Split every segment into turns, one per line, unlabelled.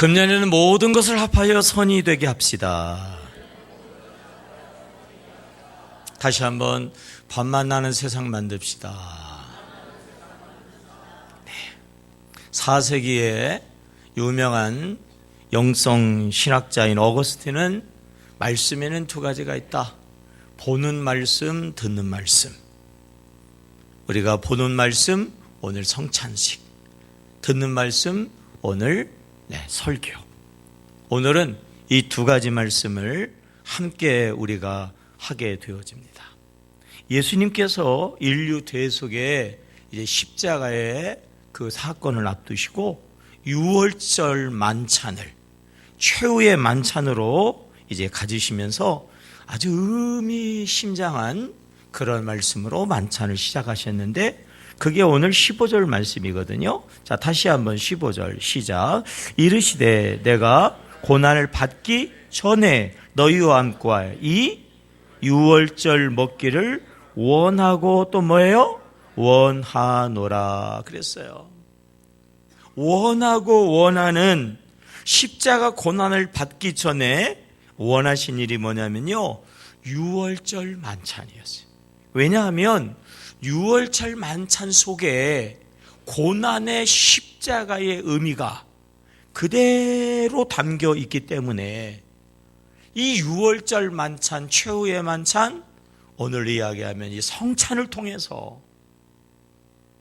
금년에는 모든 것을 합하여 선이 되게 합시다. 다시 한번 밤만 나는 세상 만듭시다. 네. 4세기에 유명한 영성 신학자인 어거스틴은 말씀에는 두 가지가 있다. 보는 말씀, 듣는 말씀. 우리가 보는 말씀, 오늘 성찬식. 듣는 말씀, 오늘 설교. 오늘은 이 두 가지 말씀을 함께 우리가 하게 되어집니다. 예수님께서 인류 대속에 이제 십자가의 그 사건을 앞두시고 유월절 만찬을 최후의 만찬으로 이제 가지시면서 아주 의미심장한 그런 말씀으로 만찬을 시작하셨는데 그게 오늘 15절 말씀이거든요. 자, 다시 한번 15절 시작. 이르시되 내가 고난을 받기 전에 너희와 함께 이 유월절 먹기를 원하고 또 뭐예요? 원하노라 그랬어요. 원하고 원하는 십자가 고난을 받기 전에 원하신 일이 뭐냐면요, 유월절 만찬이었어요. 왜냐하면 유월절 만찬 속에 고난의 십자가의 의미가 그대로 담겨 있기 때문에 이 유월절 만찬, 최후의 만찬, 오늘 이야기하면 이 성찬을 통해서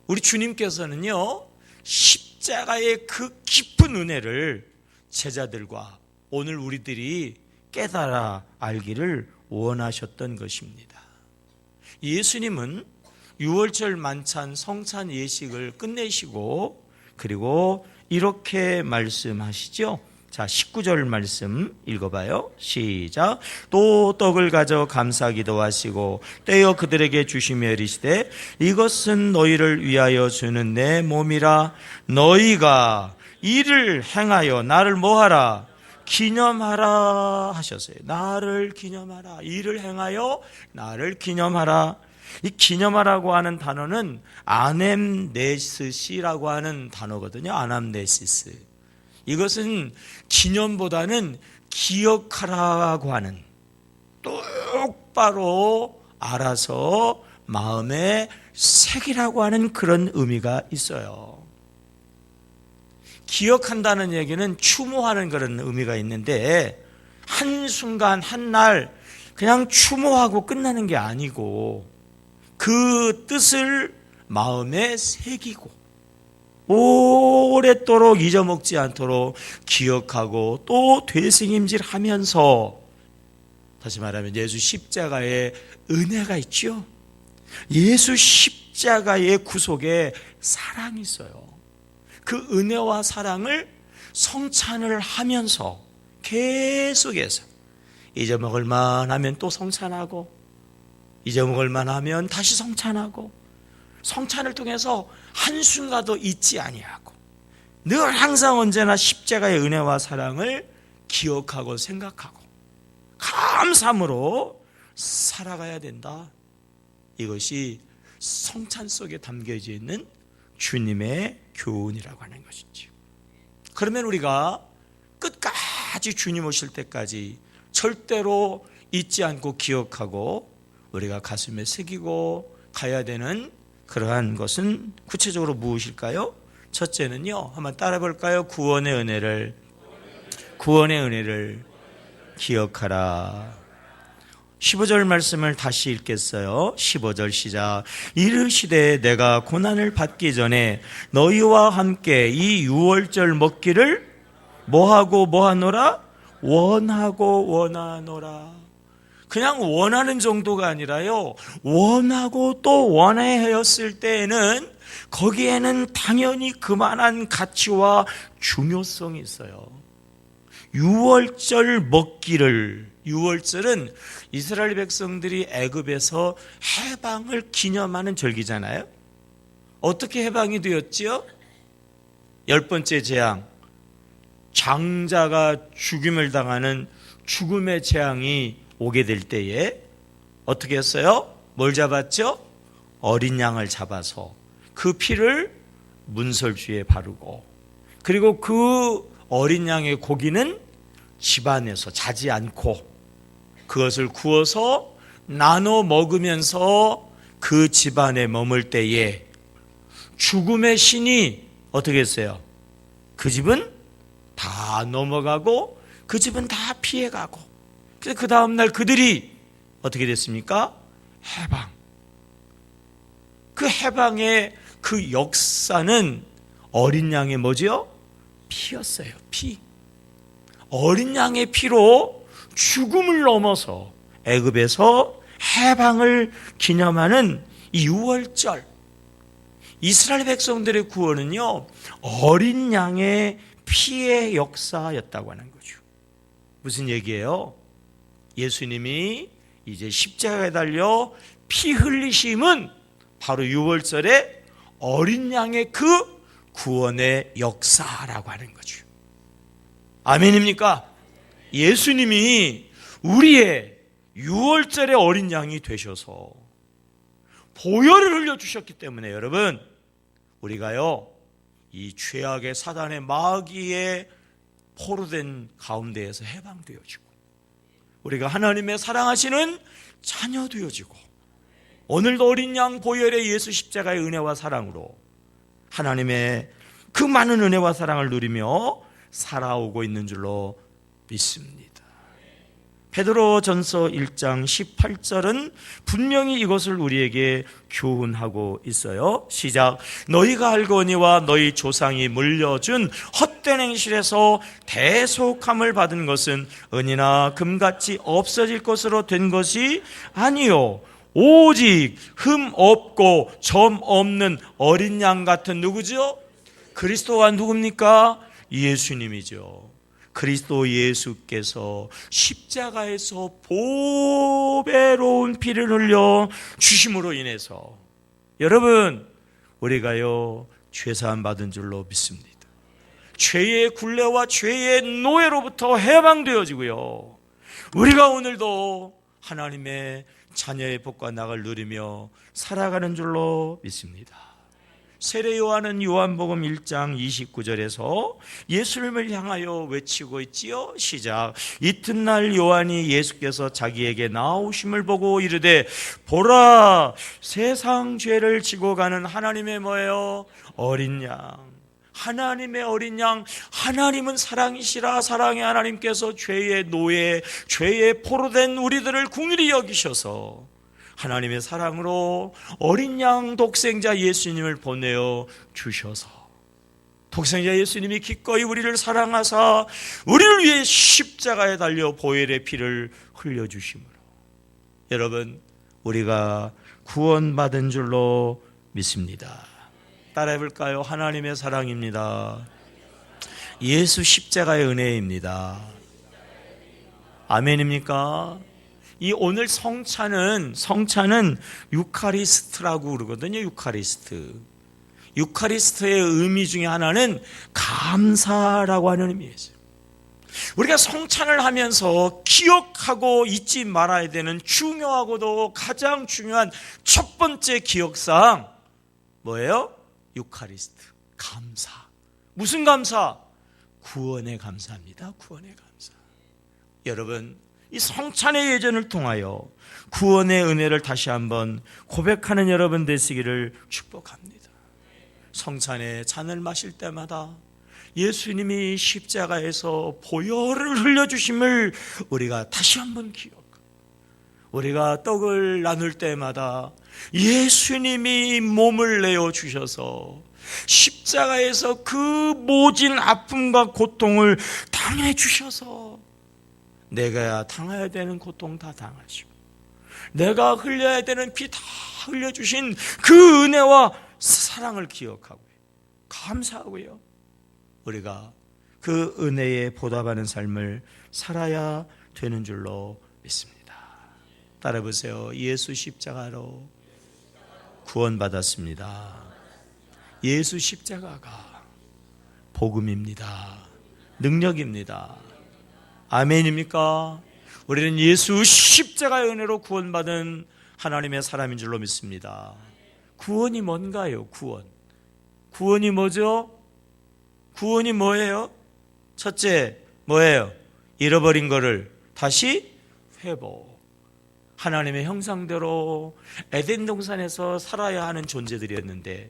우리 주님께서는요, 십자가의 그 깊은 은혜를 제자들과 오늘 우리들이 깨달아 알기를 원하셨던 것입니다. 예수님은 유월절 만찬 성찬 예식을 끝내시고 그리고 이렇게 말씀하시죠. 자, 19절 말씀 읽어봐요. 시작. 또 떡을 가져 감사 기도하시고 떼어 그들에게 주시며 이르시되 이것은 너희를 위하여 주는 내 몸이라. 너희가 이를 행하여 나를 뭐하라? 기념하라 하셨어요. 나를 기념하라. 이를 행하여 나를 기념하라. 이 기념하라고 하는 단어는 아넴네시스라고 하는 단어거든요. 아남네시스. 이것은 기념보다는 기억하라고 하는, 똑바로 알아서 마음에 새기라고 하는 그런 의미가 있어요. 기억한다는 얘기는 추모하는 그런 의미가 있는데 한순간 한날 그냥 추모하고 끝나는 게 아니고 그 뜻을 마음에 새기고 오랫도록 잊어먹지 않도록 기억하고 또 되새김질하면서, 다시 말하면 예수 십자가의 은혜가 있죠. 예수 십자가의 구속에 사랑이 있어요. 그 은혜와 사랑을 성찬을 하면서 계속해서 잊어먹을 만하면 또 성찬하고 잊어먹을 만하면 다시 성찬하고 성찬을 통해서 한순간도 잊지 아니하고 늘 항상 언제나 십자가의 은혜와 사랑을 기억하고 생각하고 감사함으로 살아가야 된다. 이것이 성찬 속에 담겨져 있는 주님의 교훈이라고 하는 것이죠. 그러면 우리가 끝까지 주님 오실 때까지 절대로 잊지 않고 기억하고 우리가 가슴에 새기고 가야 되는 그러한 것은 구체적으로 무엇일까요? 첫째는요, 한번 따라 볼까요? 구원의 은혜를 기억하라. 15절 말씀을 다시 읽겠어요. 15절 시작. 이르시되 내가 고난을 받기 전에 너희와 함께 이 유월절 먹기를 뭐하고 뭐하노라? 원하고 원하노라. 그냥 원하는 정도가 아니라요, 원하고 또 원하였을 때에는 거기에는 당연히 그만한 가치와 중요성이 있어요. 유월절 먹기를, 유월절은 이스라엘 백성들이 애굽에서 해방을 기념하는 절기잖아요. 어떻게 해방이 되었지요? 10번째 재앙, 장자가 죽임을 당하는 죽음의 재앙이 오게 될 때에 어떻게 했어요? 뭘 잡았죠? 어린 양을 잡아서 그 피를 문설주에 바르고, 그리고 그 어린 양의 고기는 집안에서 자지 않고 그것을 구워서 나눠 먹으면서 그 집안에 머물 때에 죽음의 신이 어떻게 했어요? 그 집은 다 넘어가고 그 집은 다 피해가고, 그래서 그 다음날 그들이 어떻게 됐습니까? 해방. 그 해방의 그 역사는 어린 양의 뭐지요? 피였어요. 피. 어린 양의 피로 죽음을 넘어서 애굽에서 해방을 기념하는 이 유월절, 이스라엘 백성들의 구원은요, 어린 양의 피의 역사였다고 하는 거죠. 무슨 얘기예요? 예수님이 이제 십자가에 달려 피 흘리심은 바로 유월절에 어린 양의 그 구원의 역사라고 하는 거죠. 아멘입니까? 예수님이 우리의 유월절의 어린 양이 되셔서 보혈을 흘려주셨기 때문에 여러분, 우리가요, 이 죄악의 사단의 마귀의 포로된 가운데에서 해방되어지고, 우리가 하나님의 사랑하시는 자녀 되어지고, 오늘도 어린 양 보혈의 예수 십자가의 은혜와 사랑으로 하나님의 그 많은 은혜와 사랑을 누리며 살아오고 있는 줄로 믿습니다. 베드로전서 1장 18절은 분명히 이것을 우리에게 교훈하고 있어요. 시작. 너희가 알거니와 너희 조상이 물려준 헛된 행실에서 대속함을 받은 것은 은이나 금같이 없어질 것으로 된 것이 아니요 오직 흠 없고 점 없는 어린 양 같은 누구죠? 그리스도가 누굽니까? 예수님이죠. 그리스도 예수께서 십자가에서 보배로운 피를 흘려 주심으로 인해서 여러분, 우리가요 죄사함 받은 줄로 믿습니다. 죄의 굴레와 죄의 노예로부터 해방되어지고요, 우리가 오늘도 하나님의 자녀의 복과 낙을 누리며 살아가는 줄로 믿습니다. 세례 요한은 요한복음 1장 29절에서 예수님을 향하여 외치고 있지요. 시작. 이튿날 요한이 예수께서 자기에게 나오심을 보고 이르되 보라, 세상 죄를 지고 가는 하나님의 뭐예요? 어린 양. 하나님의 어린 양. 하나님은 사랑이시라. 사랑의 하나님께서 죄의 노예, 죄의 포로된 우리들을 긍휼히 여기셔서 하나님의 사랑으로 어린 양 독생자 예수님을 보내어 주셔서 독생자 예수님이 기꺼이 우리를 사랑하사 우리를 위해 십자가에 달려 보혈의 피를 흘려주심으로 여러분, 우리가 구원받은 줄로 믿습니다. 따라해 볼까요? 하나님의 사랑입니다. 예수 십자가의 은혜입니다. 아멘입니까? 이 오늘 성찬은 유카리스트라고 그러거든요. 유카리스트의 의미 중에 하나는 감사라고 하는 의미예요. 우리가 성찬을 하면서 기억하고 잊지 말아야 되는 중요하고도 가장 중요한 첫 번째 기억사항 뭐예요? 유카리스트, 감사. 무슨 감사? 구원의 감사입니다. 구원의 감사. 여러분, 이 성찬의 예전을 통하여 구원의 은혜를 다시 한번 고백하는 여러분 되시기를 축복합니다. 성찬의 잔을 마실 때마다 예수님이 십자가에서 보혈을 흘려주심을 우리가 다시 한번 기억하고, 우리가 떡을 나눌 때마다 예수님이 몸을 내어주셔서 십자가에서 그 모진 아픔과 고통을 당해주셔서 내가 당해야 되는 고통 다 당하시고 내가 흘려야 되는 피 다 흘려주신 그 은혜와 사랑을 기억하고 감사하고요, 우리가 그 은혜에 보답하는 삶을 살아야 되는 줄로 믿습니다. 따라 보세요. 예수 십자가로 구원받았습니다. 예수 십자가가 복음입니다. 능력입니다. 아멘입니까? 우리는 예수 십자가의 은혜로 구원받은 하나님의 사람인 줄로 믿습니다. 구원이 뭔가요? 구원이 뭐죠? 구원이 뭐예요? 첫째 뭐예요? 잃어버린 거를 다시 회복. 하나님의 형상대로 에덴 동산에서 살아야 하는 존재들이었는데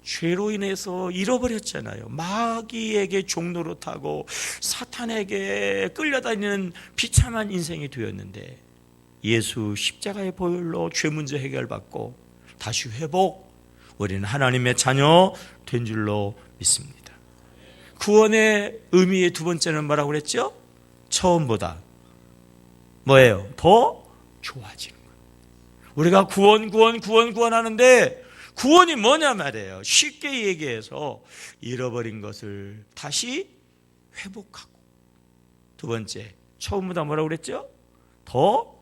죄로 인해서 잃어버렸잖아요. 마귀에게 종로로 타고 사탄에게 끌려다니는 비참한 인생이 되었는데 예수 십자가의 보혈로 죄 문제 해결받고 다시 회복, 우리는 하나님의 자녀 된 줄로 믿습니다. 구원의 의미의 두 번째는 뭐라고 그랬죠? 처음보다 뭐예요? 더 좋아지는 거예요. 우리가 구원 하는데 구원이 뭐냐 말이에요. 쉽게 얘기해서 잃어버린 것을 다시 회복하고, 두 번째 처음보다 뭐라고 그랬죠? 더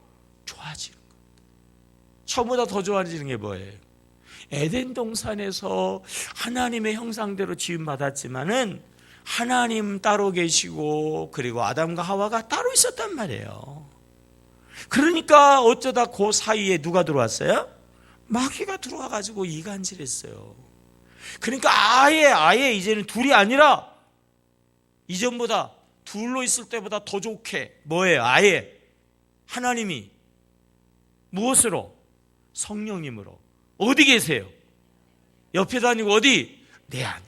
좋아지는 거예요. 처음보다 더 좋아지는 게 뭐예요? 에덴 동산에서 하나님의 형상대로 지음받았지만은 하나님 따로 계시고 그리고 아담과 하와가 따로 있었단 말이에요. 그러니까 어쩌다 그 사이에 누가 들어왔어요? 마귀가 들어와가지고 이간질했어요. 그러니까 아예 이제는 둘이 아니라 이전보다 둘로 있을 때보다 더 좋게 뭐예요? 아예 하나님이 무엇으로? 성령님으로. 어디 계세요? 옆에도 아니고 어디? 내 안에.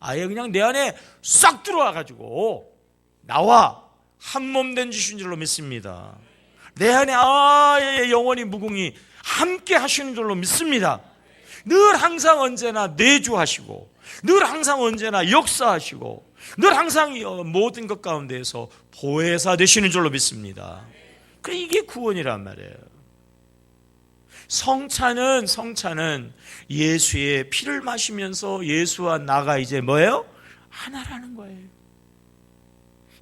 아예 그냥 내 안에 싹 들어와가지고 나와 한 몸 된 주신 줄로 믿습니다. 내 안에 아예 영원히 무궁히 함께 하시는 줄로 믿습니다. 늘 항상 언제나 내주하시고 늘 항상 언제나 역사하시고 늘 항상 모든 것 가운데에서 보혜사 되시는 줄로 믿습니다. 그래, 이게 구원이란 말이에요. 성찬은 예수의 피를 마시면서 예수와 나가 이제 뭐예요? 하나라는 거예요.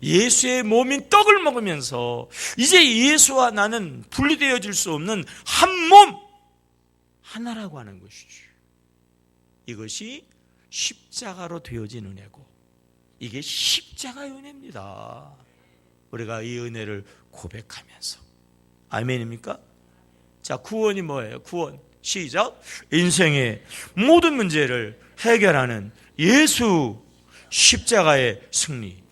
예수의 몸인 떡을 먹으면서 이제 예수와 나는 분리되어질 수 없는 한 몸, 하나라고 하는 것이죠. 이것이 십자가로 되어진 은혜고, 이게 십자가의 은혜입니다. 우리가 이 은혜를 고백하면서, 아멘입니까? 자, 구원이 뭐예요? 구원 시작. 인생의 모든 문제를 해결하는 예수 십자가의 승리.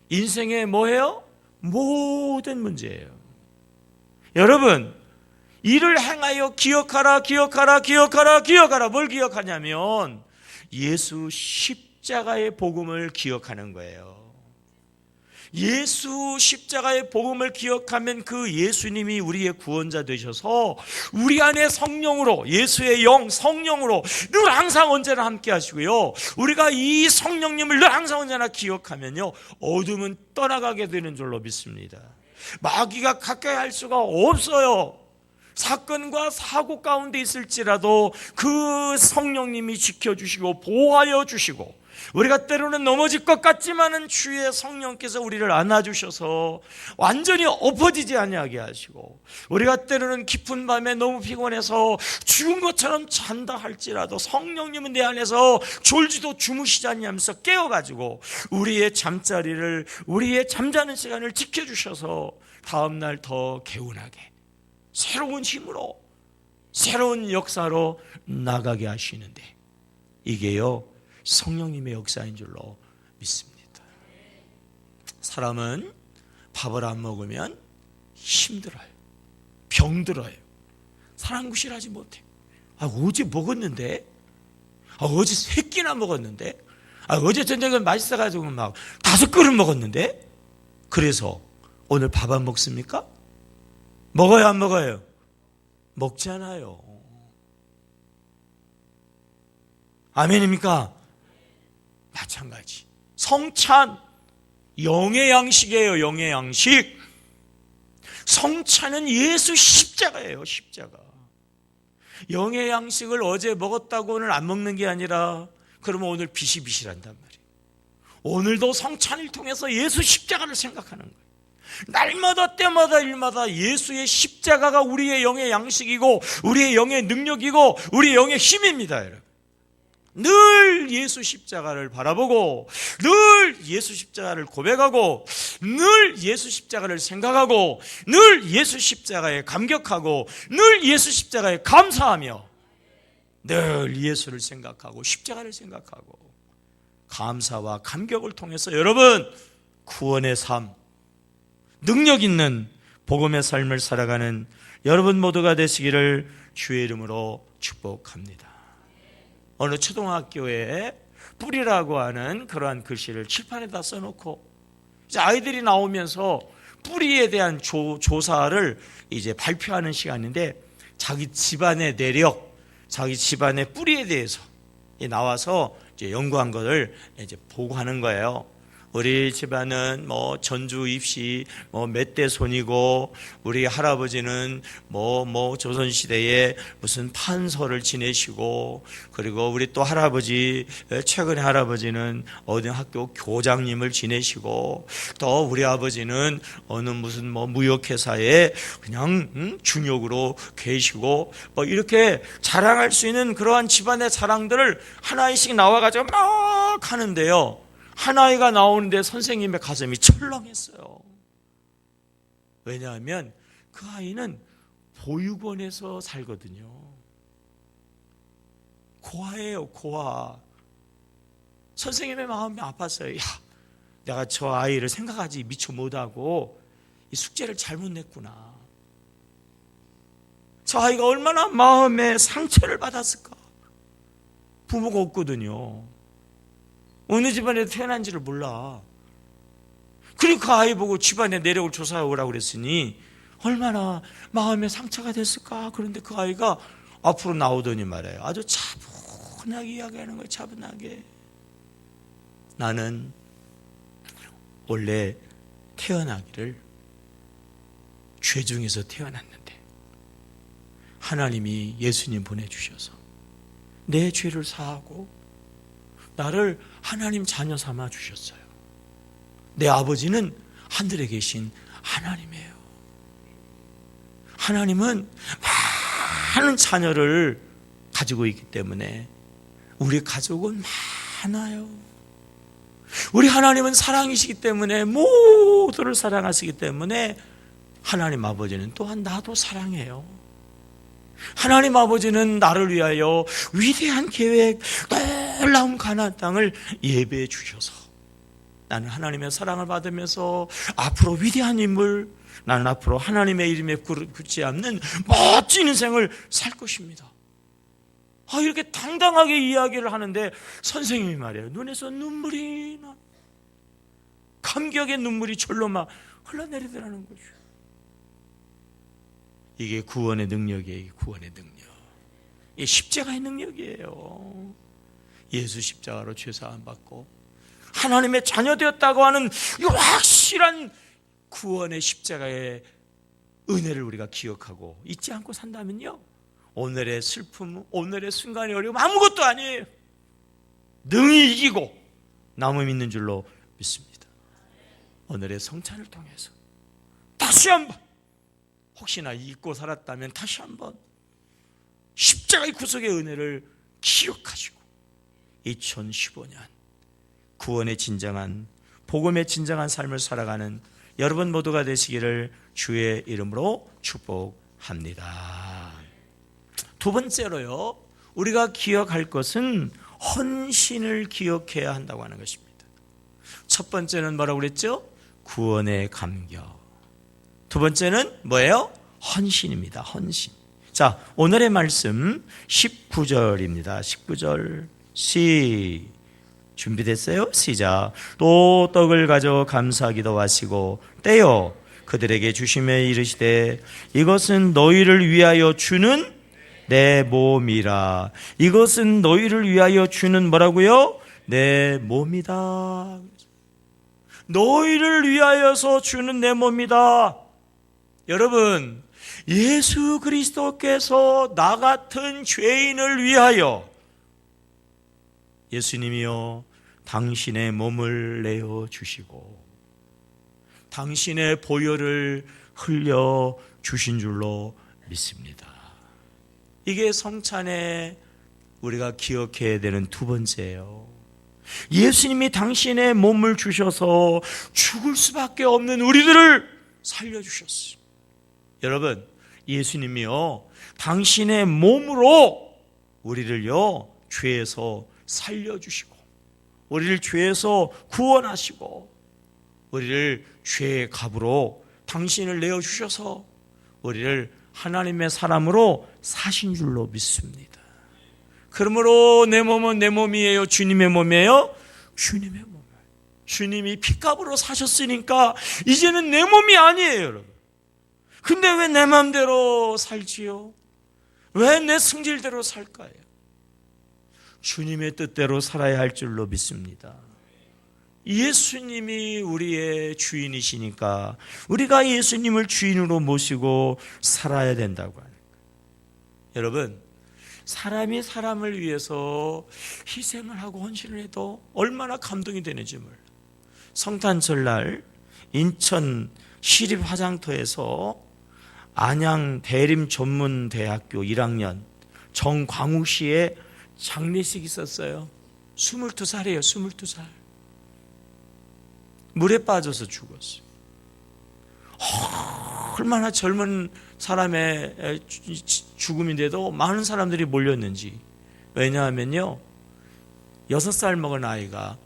인생의 뭐예요? 모든 문제예요. 여러분, 이를 행하여 기억하라. 뭘 기억하냐면 예수 십자가의 복음을 기억하는 거예요. 예수 십자가의 복음을 기억하면 그 예수님이 우리의 구원자 되셔서 우리 안에 성령으로, 예수의 영 성령으로 늘 항상 언제나 함께 하시고요, 우리가 이 성령님을 늘 항상 언제나 기억하면요, 어둠은 떠나가게 되는 줄로 믿습니다. 마귀가 가까이 할 수가 없어요. 사건과 사고 가운데 있을지라도 그 성령님이 지켜주시고 보호하여 주시고, 우리가 때로는 넘어질 것 같지만은 주의 성령께서 우리를 안아주셔서 완전히 엎어지지 아니하게 하시고, 우리가 때로는 깊은 밤에 너무 피곤해서 죽은 것처럼 잔다 할지라도 성령님은 내 안에서 졸지도 주무시지 않냐면서 깨워가지고 우리의 잠자리를, 우리의 잠자는 시간을 지켜주셔서 다음날 더 개운하게 새로운 힘으로, 새로운 역사로 나가게 하시는데, 이게요 성령님의 역사인 줄로 믿습니다. 사람은 밥을 안 먹으면 힘들어요. 병들어요. 사람 구실하지 못해. 어제 먹었는데, 어제 3끼나 먹었는데, 어제 저녁에 맛있어가지고 막 5그릇 먹었는데, 그래서 오늘 밥 안 먹습니까? 먹어요, 안 먹어요? 먹잖아요. 아멘입니까? 마찬가지. 성찬, 영의 양식이에요. 영의 양식. 성찬은 예수 십자가예요. 십자가. 영의 양식을 어제 먹었다고 오늘 안 먹는 게 아니라, 그러면 오늘 비실비실한단 말이에요. 오늘도 성찬을 통해서 예수 십자가를 생각하는 거예요. 날마다 때마다 일마다 예수의 십자가가 우리의 영의 양식이고 우리의 영의 능력이고 우리의 영의 힘입니다. 여러분, 늘 예수 십자가를 바라보고 늘 예수 십자가를 고백하고 늘 예수 십자가를 생각하고 늘 예수 십자가에 감격하고 늘 예수 십자가에 감사하며 늘 예수를 생각하고 십자가를 생각하고 감사와 감격을 통해서 여러분, 구원의 삶, 능력 있는 복음의 삶을 살아가는 여러분 모두가 되시기를 주의 이름으로 축복합니다. 어느 초등학교에 뿌리라고 하는 그러한 글씨를 칠판에다 써놓고 이제 아이들이 나오면서 뿌리에 대한 조사를 이제 발표하는 시간인데 자기 집안의 내력, 자기 집안의 뿌리에 대해서 나와서 이제 연구한 것을 이제 보고하는 거예요. 우리 집안은 뭐 전주 입시 몇 대 손이고, 우리 할아버지는 조선시대에 무슨 판서를 지내시고, 그리고 우리 또 할아버지, 최근에 할아버지는 어느 학교 교장님을 지내시고, 또 우리 아버지는 어느 무슨 무역회사에 그냥 중역으로 계시고, 이렇게 자랑할 수 있는 그러한 집안의 자랑들을 하나씩 나와가지고 막 하는데요, 한 아이가 나오는데 선생님의 가슴이 철렁했어요. 왜냐하면 그 아이는 보육원에서 살거든요. 고아예요, 고아. 선생님의 마음이 아팠어요. 야, 내가 저 아이를 생각하지 미처 못하고 이 숙제를 잘못 냈구나. 저 아이가 얼마나 마음에 상처를 받았을까. 부모가 없거든요. 어느 집안에 태어난지를 몰라. 그리고 그 아이 보고 집안의 내력을 조사해 오라고 그랬으니 얼마나 마음에 상처가 됐을까. 그런데 그 아이가 앞으로 나오더니 말이에요. 아주 차분하게 이야기하는 거예요. 차분하게. 나는 원래 태어나기를 죄 중에서 태어났는데 하나님이 예수님 보내주셔서 내 죄를 사하고 나를 하나님 자녀 삼아 주셨어요. 내 아버지는 하늘에 계신 하나님이에요. 하나님은 많은 자녀를 가지고 있기 때문에 우리 가족은 많아요. 우리 하나님은 사랑이시기 때문에 모두를 사랑하시기 때문에 하나님 아버지는 또한 나도 사랑해요. 하나님 아버지는 나를 위하여 위대한 계획, 놀라운 가나안 땅을 예배해 주셔서 나는 하나님의 사랑을 받으면서 앞으로 위대한 인물, 나는 앞으로 하나님의 이름에 굳지 않는 멋진 인생을 살 것입니다. 이렇게 당당하게 이야기를 하는데 선생님이 말이에요. 눈에서 눈물이 나. 감격의 눈물이 절로 막 흘러내리더라는 거죠. 이게 구원의 능력이에요. 구원의 능력. 이게 십자가의 능력이에요. 예수 십자가로 죄사함 받고 하나님의 자녀 되었다고 하는 이 확실한 구원의 십자가의 은혜를 우리가 기억하고 잊지 않고 산다면요, 오늘의 슬픔, 오늘의 순간의 어려움 아무것도 아니에요. 능히 이기고 남음 있는 줄로 믿습니다. 오늘의 성찬을 통해서 다시 한번, 혹시나 잊고 살았다면 다시 한번 십자가의 구속의 은혜를 기억하시고 2015년 구원의 진정한, 복음의 진정한 삶을 살아가는 여러분 모두가 되시기를 주의 이름으로 축복합니다. 두 번째로요, 우리가 기억할 것은 헌신을 기억해야 한다고 하는 것입니다. 첫 번째는 뭐라고 그랬죠? 구원의 감격. 두 번째는 뭐예요? 헌신입니다. 헌신. 자, 오늘의 말씀 19절입니다. 19절 준비됐어요? 시작. 또 떡을 가져 감사 기도하시고 떼어 그들에게 주시며 이르시되 이것은 너희를 위하여 주는 내 몸이라. 이것은 너희를 위하여 주는 뭐라고요? 내 몸이다. 너희를 위하여서 주는 내 몸이다. 여러분, 예수 그리스도께서 나 같은 죄인을 위하여 예수님이요 당신의 몸을 내어 주시고 당신의 보혈을 흘려 주신 줄로 믿습니다. 이게 성찬에 우리가 기억해야 되는 두 번째예요. 예수님이 당신의 몸을 주셔서 죽을 수밖에 없는 우리들을 살려주셨어요. 여러분, 예수님이요 당신의 몸으로 우리를요 죄에서 살려주시고 우리를 죄에서 구원하시고 우리를 죄의 값으로 당신을 내어주셔서 우리를 하나님의 사람으로 사신 줄로 믿습니다. 그러므로 내 몸은 내 몸이에요? 주님의 몸이에요? 주님의 몸이에요. 주님이 피값으로 사셨으니까 이제는 내 몸이 아니에요, 여러분. 근데 왜 내 마음대로 살지요? 왜 내 승질대로 살까요? 주님의 뜻대로 살아야 할 줄로 믿습니다. 예수님이 우리의 주인이시니까 우리가 예수님을 주인으로 모시고 살아야 된다고 하는 거예요. 여러분, 사람이 사람을 위해서 희생을 하고 헌신을 해도 얼마나 감동이 되는지 몰라요. 성탄절날 인천 시립화장터에서 안양 대림전문대학교 1학년 정광우 씨의 장례식이 있었어요. 22살이에요. 22살. 물에 빠져서 죽었어요. 얼마나 젊은 사람의 죽음인데도 많은 사람들이 몰렸는지. 왜냐하면요, 6살 먹은 아이가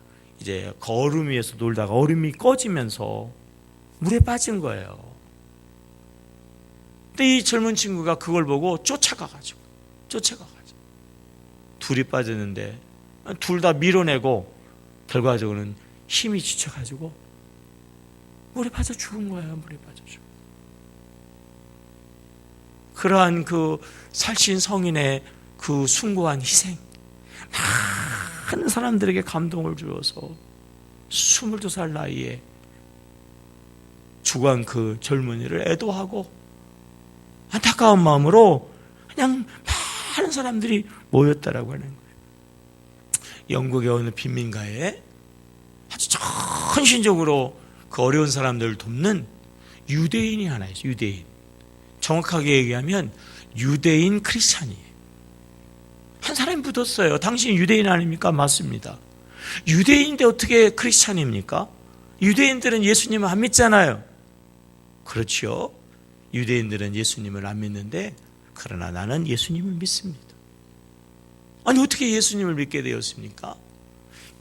이제 그 얼음 위에서 놀다가 얼음이 꺼지면서 물에 빠진 거예요. 근데 이 젊은 친구가 그걸 보고 쫓아가가지고 둘이 빠졌는데 둘 다 밀어내고 결과적으로는 힘이 지쳐가지고 물에 빠져 죽은 거예요. 물에 빠져 죽은. 그러한 그 살신 성인의 그 숭고한 희생, 많은 사람들에게 감동을 주어서 22살 나이에 죽은 그 젊은이를 애도하고 안타까운 마음으로 그냥 많은 사람들이 모였다라고 하는 거예요. 영국의 어느 빈민가에 아주 헌신적으로 그 어려운 사람들을 돕는 유대인이 하나 있어요. 유대인. 정확하게 얘기하면 유대인 크리스찬이에요. 한 사람이 묻었어요. 당신 유대인 아닙니까? 맞습니다. 유대인인데 어떻게 크리스찬입니까? 유대인들은 예수님을 안 믿잖아요. 그렇죠. 유대인들은 예수님을 안 믿는데 그러나 나는 예수님을 믿습니다. 아니 어떻게 예수님을 믿게 되었습니까?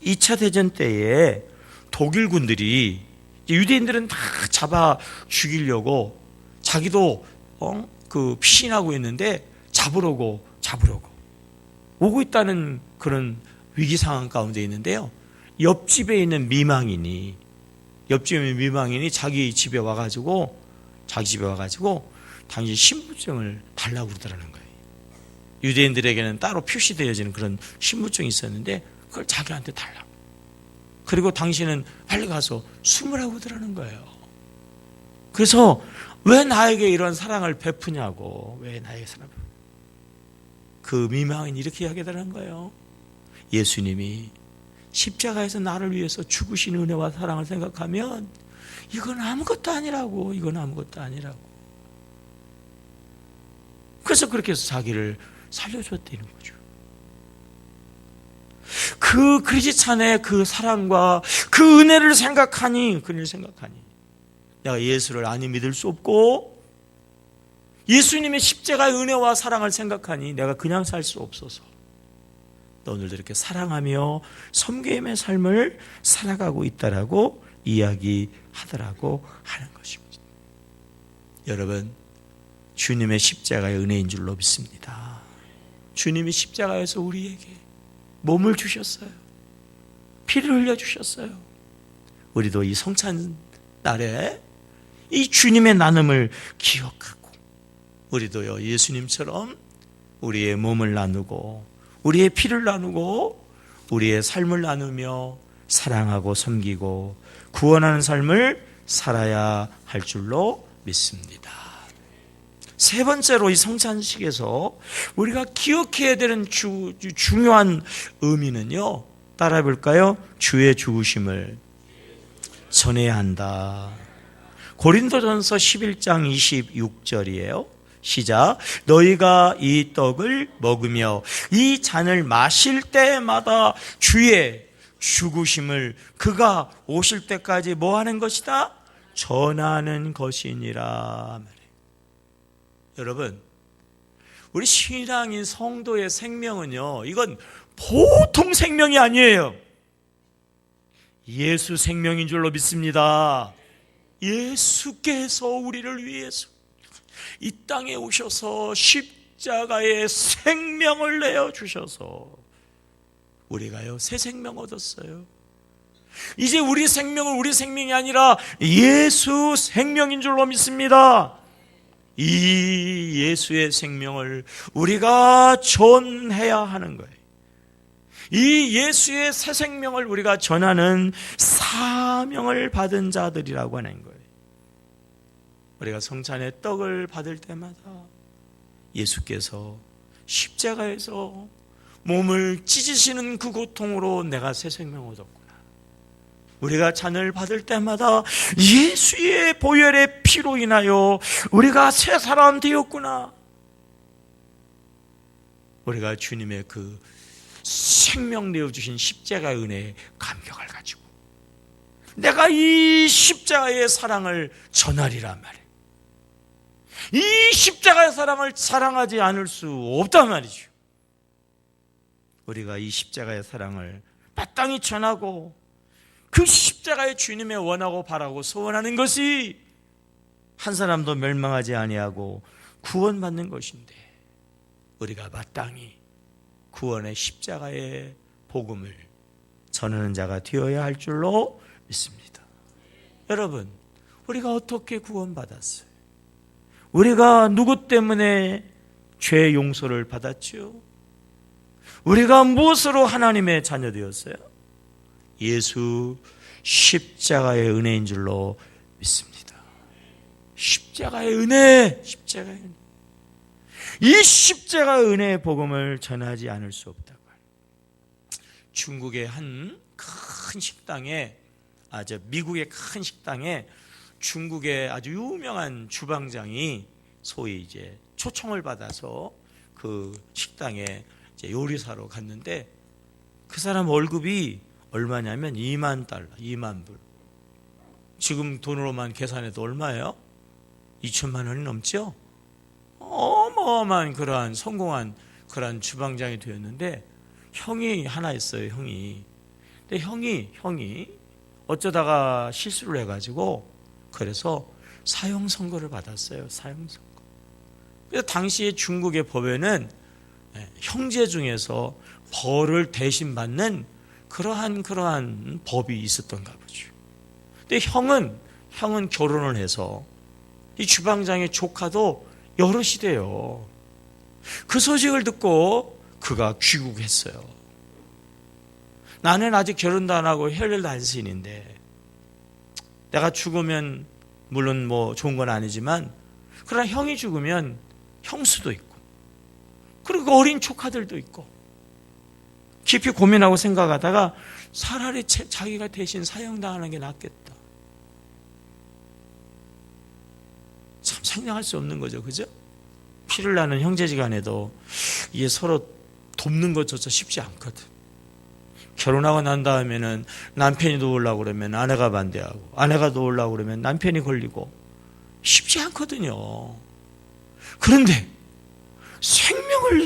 2차 대전 때에 독일군들이 유대인들은 다 잡아 죽이려고 자기도 그 피신하고 있는데 잡으려고 오고 있다는 그런 위기 상황 가운데 있는데요. 옆집에 있는 미망인이 자기 집에 와가지고 당시 신분증을 달라고 그러더라는 거예요. 유대인들에게는 따로 표시되어지는 그런 신분증이 있었는데 그걸 자기한테 달라고. 그리고 당신은 빨리 가서 숨으라고 그러더라는 거예요. 그래서 왜 나에게 이런 사랑을 베푸냐고. 왜 나에게 사랑을 베푸냐고. 그 미망인이 이렇게 이야기하더라는 거예요. 예수님이 십자가에서 나를 위해서 죽으신 은혜와 사랑을 생각하면 이건 아무것도 아니라고. 그래서 그렇게 해서 자기를 살려줬다는 거죠. 그 크리스찬의 그 사랑과 그 은혜를 생각하니 내가 예수를 아니 믿을 수 없고 예수님의 십자가의 은혜와 사랑을 생각하니 내가 그냥 살 수 없어서 오늘도 이렇게 사랑하며 섬김의 삶을 살아가고 있다라고 이야기하더라고 하는 것입니다. 여러분, 주님의 십자가의 은혜인 줄로 믿습니다. 주님이 십자가에서 우리에게 몸을 주셨어요. 피를 흘려주셨어요. 우리도 이 성찬날에 이 주님의 나눔을 기억하고 우리도요 예수님처럼 우리의 몸을 나누고 우리의 피를 나누고 우리의 삶을 나누며 사랑하고 섬기고 구원하는 삶을 살아야 할 줄로 믿습니다. 세 번째로 이 성찬식에서 우리가 기억해야 되는 중요한 의미는요, 따라해 볼까요? 주의 죽으심을 전해야 한다. 고린도전서 11장 26절이에요. 시작. 너희가 이 떡을 먹으며 이 잔을 마실 때마다 주의 죽으심을 그가 오실 때까지 뭐 하는 것이다? 전하는 것이니라. 여러분, 우리 신앙인 성도의 생명은요, 이건 보통 생명이 아니에요. 예수 생명인 줄로 믿습니다. 예수께서 우리를 위해서 이 땅에 오셔서 십자가에 생명을 내어주셔서 우리가요 새 생명 얻었어요. 이제 우리 생명은 우리 생명이 아니라 예수 생명인 줄로 믿습니다. 이 예수의 생명을 우리가 전해야 하는 거예요. 이 예수의 새 생명을 우리가 전하는 사명을 받은 자들이라고 하는 거예요. 우리가 성찬의 떡을 받을 때마다 예수께서 십자가에서 몸을 찢으시는 그 고통으로 내가 새 생명 얻었구나. 우리가 잔을 받을 때마다 예수의 보혈의 피로 인하여 우리가 새 사람 되었구나. 우리가 주님의 그 생명 내어주신 십자가의 은혜에 감격을 가지고 내가 이 십자가의 사랑을 전하리라 말이에요. 이 십자가의 사랑을 사랑하지 않을 수 없단 말이죠. 우리가 이 십자가의 사랑을 마땅히 전하고 그 십자가의 주님의 원하고 바라고 소원하는 것이 한 사람도 멸망하지 아니하고 구원받는 것인데, 우리가 마땅히 구원의 십자가의 복음을 전하는 자가 되어야 할 줄로 믿습니다. 여러분, 우리가 어떻게 구원받았어요? 우리가 누구 때문에 죄 용서를 받았죠? 우리가 무엇으로 하나님의 자녀 되었어요? 예수 십자가의 은혜인 줄로 믿습니다. 십자가의 은혜, 십자가의 은혜. 이 십자가의 은혜의 복음을 전하지 않을 수 없다고. 중국의 한 큰 식당에, 미국의 큰 식당에 중국의 아주 유명한 주방장이 소위 이제 초청을 받아서 그 식당에 이제 요리사로 갔는데, 그 사람 월급이 얼마냐면 2만 달러, 2만 불. 지금 돈으로만 계산해도 얼마예요? 2천만 원이 넘죠? 어마어마한 그러한 성공한 그러한 주방장이 되었는데, 형이 하나 있어요, 형이. 근데 형이 어쩌다가 실수를 해가지고 그래서 사형 선고를 받았어요. 사형 선고. 그래서 당시에 중국의 법에는 형제 중에서 벌을 대신 받는 그러한 법이 있었던가 보죠. 근데 형은 결혼을 해서 이 주방장의 조카도 여럿이 돼요. 그 소식을 듣고 그가 귀국했어요. 나는 아직 결혼도 안 하고 혈혈단신인데 내가 죽으면 물론 뭐 좋은 건 아니지만, 그러나 형이 죽으면 형수도 있고 그리고 어린 조카들도 있고, 깊이 고민하고 생각하다가 차라리 자기가 대신 사형당하는 게 낫겠다. 참 상상할 수 없는 거죠, 그죠? 피를 나는 형제지간에도 이게 서로 돕는 것조차 쉽지 않거든. 결혼하고 난 다음에는 남편이 도우려고 그러면 아내가 반대하고, 아내가 도우려고 그러면 남편이 걸리고, 쉽지 않거든요. 그런데 생명을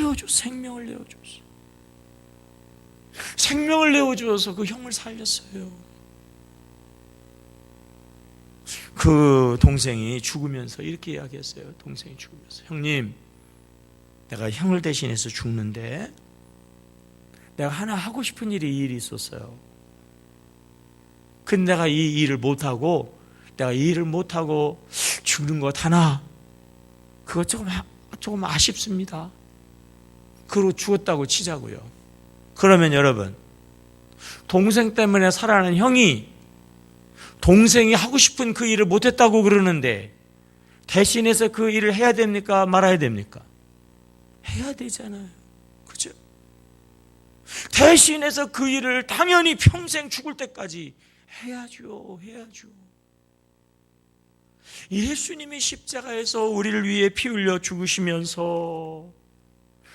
내어줘서 그 형을 살렸어요. 그 동생이 죽으면서 이렇게 이야기했어요. 동생이 죽으면서, 형님, 내가 형을 대신해서 죽는데 내가 하나 하고 싶은 일이 있었어요. 근데 내가 이 일을 못하고 죽는 것 하나, 그거 조금 아쉽습니다. 그러고 죽었다고 치자고요. 그러면 여러분, 동생 때문에 살아가는 형이 동생이 하고 싶은 그 일을 못했다고 그러는데 대신해서 그 일을 해야 됩니까? 말아야 됩니까? 해야 되잖아요. 그죠? 대신해서 그 일을 당연히 평생 죽을 때까지 해야죠. 예수님이 십자가에서 우리를 위해 피 흘려 죽으시면서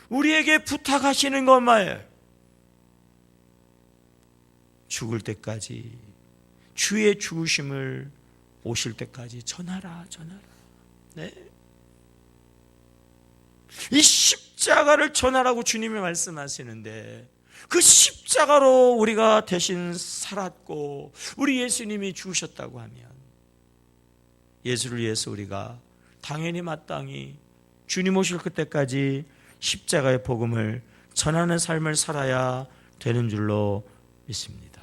우리에게 부탁하시는 것만, 죽을 때까지, 주의 죽으심을 오실 때까지 전하라. 네. 이 십자가를 전하라고 주님이 말씀하시는데, 그 십자가로 우리가 대신 살았고 우리 예수님이 죽으셨다고 하면 예수를 위해서 우리가 당연히 마땅히 주님 오실 그때까지 십자가의 복음을 전하는 삶을 살아야 되는 줄로 믿습니다.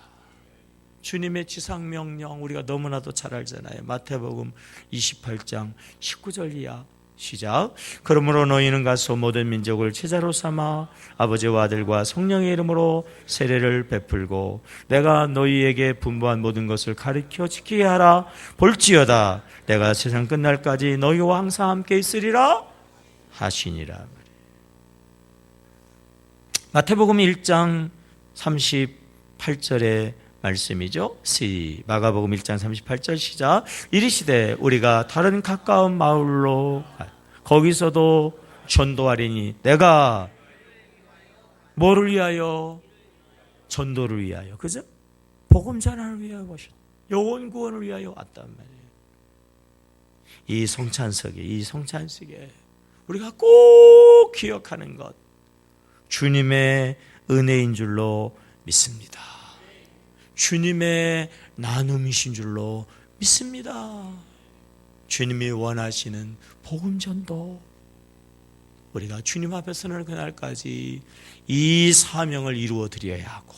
주님의 지상명령 우리가 너무나도 잘 알잖아요. 마태복음 28장 19절 이하 시작. 그러므로 너희는 가서 모든 민족을 제자로 삼아 아버지와 아들과 성령의 이름으로 세례를 베풀고 내가 너희에게 분부한 모든 것을 가르쳐 지키게 하라. 볼지어다 내가 세상 끝날까지 너희와 항상 함께 있으리라 하시니라. 마태복음 1장 38절의 말씀이죠. 마가복음 1장 38절 시작. 이르시되 우리가 다른 가까운 마을로 거기서도 전도하리니 내가 뭐를 위하여? 전도를 위하여. 그죠? 복음 전환을 위하여 오셨다. 영혼 구원을 위하여 왔단 말이에요. 이 성찬석에 우리가 꼭 기억하는 것, 주님의 은혜인 줄로 믿습니다. 주님의 나눔이신 줄로 믿습니다. 주님이 원하시는 복음 전도, 우리가 주님 앞에 서는 그날까지 이 사명을 이루어 드려야 하고,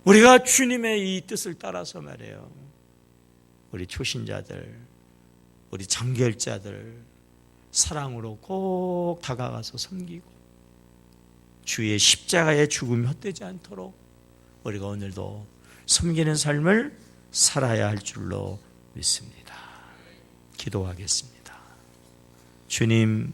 우리가 주님의 이 뜻을 따라서 말해요, 우리 초신자들, 우리 장결자들 사랑으로 꼭 다가가서 섬기고 주의 십자가의 죽음이 헛되지 않도록 우리가 오늘도 섬기는 삶을 살아야 할 줄로 믿습니다. 기도하겠습니다. 주님,